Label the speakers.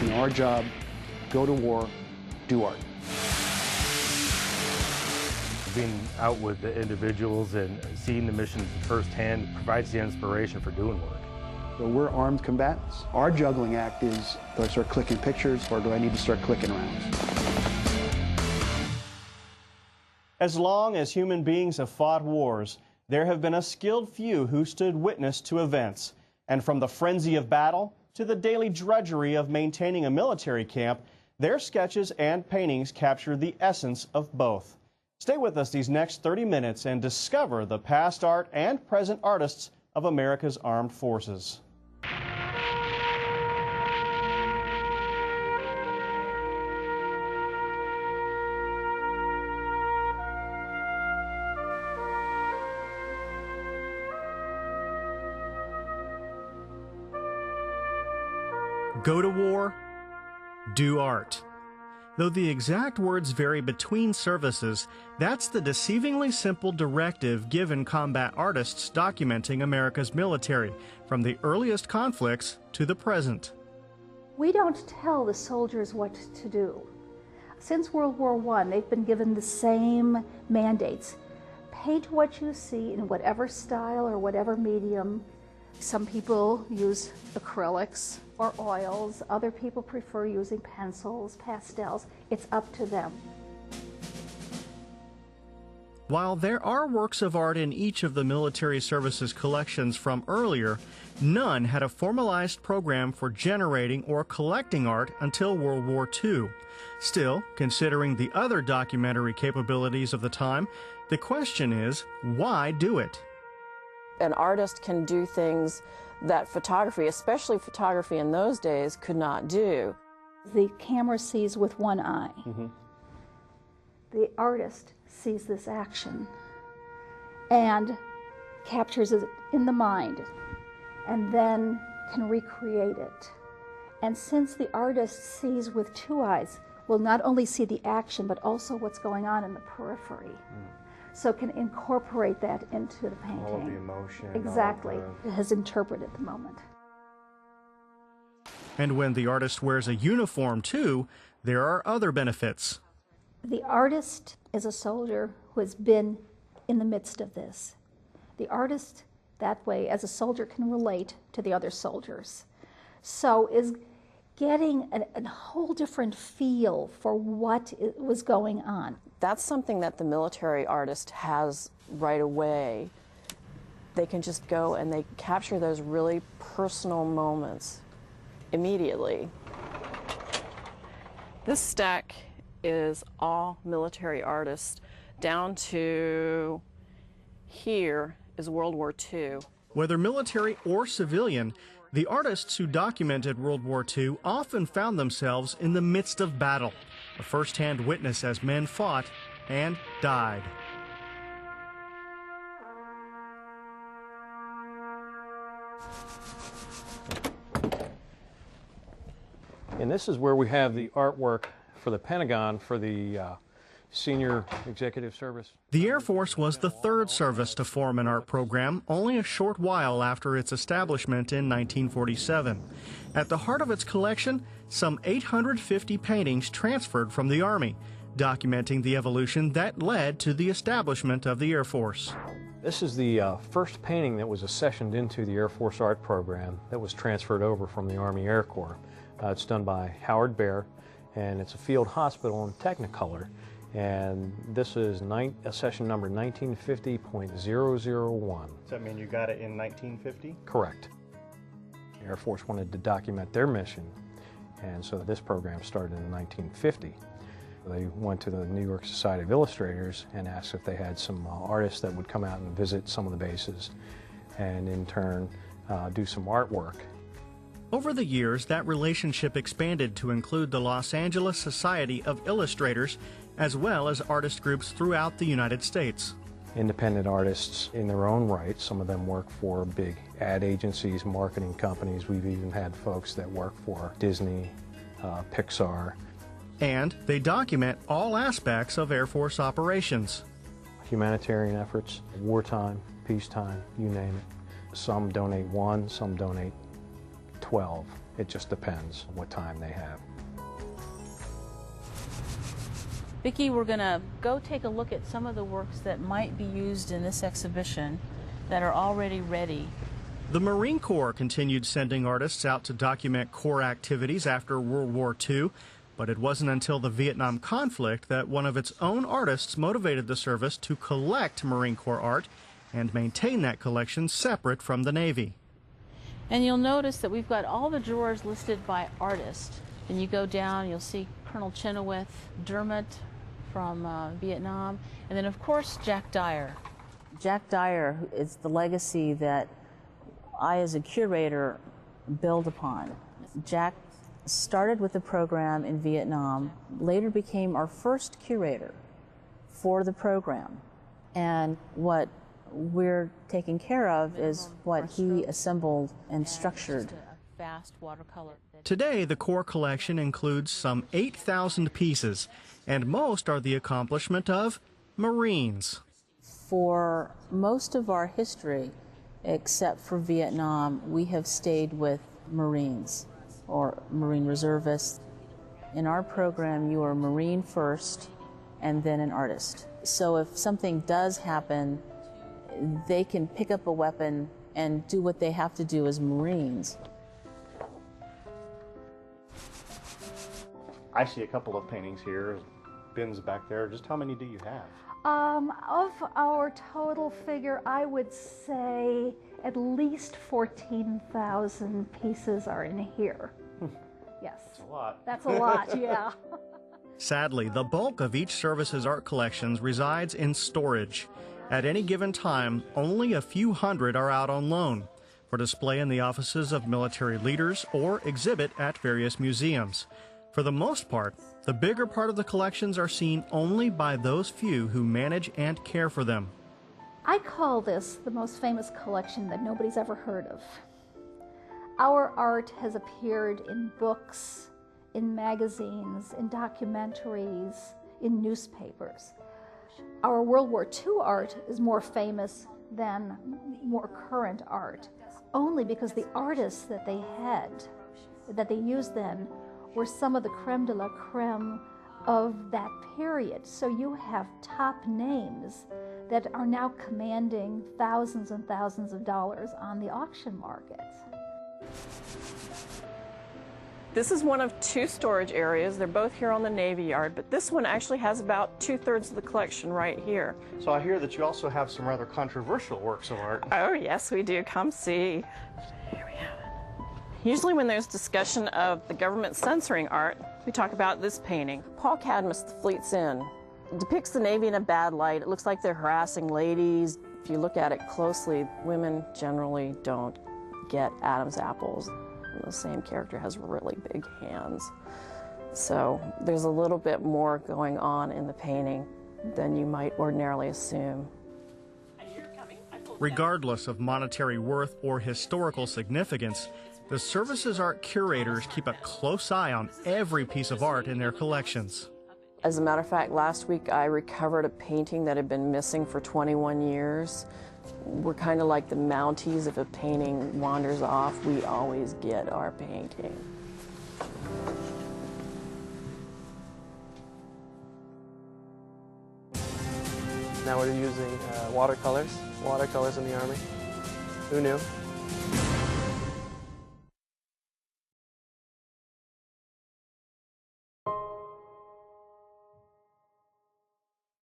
Speaker 1: You know, our job, go to war, do art.
Speaker 2: Being out with the individuals and seeing the missions firsthand provides the inspiration for doing work.
Speaker 1: So we're armed combatants. Our juggling act is, do I start clicking pictures or do I need to start clicking rounds?
Speaker 3: As long as human beings have fought wars, there have been a skilled few who stood witness to events. And from the frenzy of battle to the daily drudgery of maintaining a military camp, their sketches and paintings capture the essence of both. Stay with us these next 30 minutes and discover the past art and present artists of America's armed forces.
Speaker 4: Go to war, do art. Though the exact words vary between services, that's the deceivingly simple directive given combat artists documenting America's military, from the earliest conflicts to the present.
Speaker 5: We don't tell the soldiers what to do. Since World War I, they've been given the same mandates. Paint what you see in whatever style or whatever medium. Some people use acrylics or oils. Other people prefer using pencils, pastels. It's up to them.
Speaker 4: While there are works of art in each of the military services collections from earlier, none had a formalized program for generating or collecting art until World War II. Still, considering the other documentary capabilities of the time, the question is, why do it?
Speaker 6: An artist can do things that photography, especially photography in those days, could not do.
Speaker 5: The camera sees with one eye. The artist sees this action and captures it in the mind and then can recreate it. And since the artist sees with two eyes, will not only see the action but also what's going on in the periphery. So can incorporate that into the painting.
Speaker 2: All of the emotion.
Speaker 5: Exactly. It has interpreted the moment.
Speaker 4: And when the artist wears a uniform too, there are other benefits.
Speaker 5: The artist is a soldier who has been in the midst of this. The artist, that way, as a soldier, can relate to the other soldiers. So is getting a whole different feel for what was going on.
Speaker 6: That's something that the military artist has right away. They can just go and they capture those really personal moments immediately. This stack is all military artists. Down to here is World War II.
Speaker 4: Whether military or civilian, the artists who documented World War II often found themselves in the midst of battle, a first-hand witness as men fought and died.
Speaker 7: And this is where we have the artwork for the Pentagon for the Senior Executive Service.
Speaker 4: The Air Force was the third service to form an art program only a short while after its establishment in 1947. At the heart of its collection, some 850 paintings transferred from the Army, documenting the evolution that led to the establishment of the Air Force.
Speaker 7: This is the first painting that was accessioned into the Air Force art program that was transferred over from the Army Air Corps. It's done by Howard Baer, and it's a field hospital in Technicolor. And this is session number 1950.001.
Speaker 2: Does that mean you got it in 1950?
Speaker 7: Correct. The Air Force wanted to document their mission, and so this program started in 1950. They went to the New York Society of Illustrators and asked if they had some artists that would come out and visit some of the bases and in turn do some artwork.
Speaker 4: Over the years, that relationship expanded to include the Los Angeles Society of Illustrators, as well as artist groups throughout the United States.
Speaker 7: Independent artists in their own right. Some of them work for big ad agencies, marketing companies. We've even had folks that work for Disney, Pixar.
Speaker 4: And they document all aspects of Air Force operations.
Speaker 7: Humanitarian efforts, wartime, peacetime, you name it. Some donate 1, some donate 12 It just depends what time they have.
Speaker 8: Vicki, we're going to go take a look at some of the works that might be used in this exhibition that are already ready.
Speaker 4: The Marine Corps continued sending artists out to document Corps activities after World War II, but it wasn't until the Vietnam conflict that one of its own artists motivated the service to collect Marine Corps art and maintain that collection separate from the Navy.
Speaker 8: And you'll notice that we've got all the drawers listed by artist. And you go down, you'll see Colonel Chenoweth, Dermot from Vietnam, and then of course Jack Dyer. Jack Dyer is the legacy that I as a curator build upon. Jack started with the program in Vietnam, later became our first curator for the program. And what we're taking care of is what he assembled and structured. Fast watercolor.
Speaker 4: Today, the Corps collection includes some 8,000 pieces, and most are the accomplishment of Marines.
Speaker 8: For most of our history, except for Vietnam, we have stayed with Marines or Marine reservists. In our program, you are a Marine first and then an artist. So if something does happen, they can pick up a weapon and do what they have to do as Marines.
Speaker 3: I see a couple of paintings here, bins back there. Just how many do you have?
Speaker 5: Of our total figure, I would say at least 14,000 pieces are in here. Yes.
Speaker 3: That's a lot.
Speaker 5: That's a lot, yeah.
Speaker 4: Sadly, the bulk of each service's art collections resides in storage. At any given time, only a few hundred are out on loan for display in the offices of military leaders or exhibit at various museums. For the most part, the bigger part of the collections are seen only by those few who manage and care for them.
Speaker 5: I call this the most famous collection that nobody's ever heard of. Our art has appeared in books, in magazines, in documentaries, in newspapers. Our World War II art is more famous than more current art, only because the artists that they had, that they used then, were some of the creme de la creme of that period. So you have top names that are now commanding thousands and thousands of dollars on the auction market.
Speaker 6: This is one of two storage areas. They're both here on the Navy Yard, but this one actually has about 2/3 of the collection right here.
Speaker 3: So I hear that you also have some rather controversial works of art.
Speaker 6: Oh, yes, we do. Come see. Here we have it. Usually when there's discussion of the government censoring art, we talk about this painting. Paul Cadmus, The Fleet's Inn, depicts the Navy in a bad light. It looks like they're harassing ladies. If you look at it closely, women generally don't get Adam's apples. And the same character has really big hands. So there's a little bit more going on in the painting than you might ordinarily assume.
Speaker 4: Regardless of monetary worth or historical significance, the service's art curators keep a close eye on every piece of art in their collections.
Speaker 6: As a matter of fact, last week I recovered a painting that had been missing for 21 years. We're kind of like the Mounties. If a painting wanders off, we always get our painting.
Speaker 9: Now we're using watercolors in the Army. Who knew?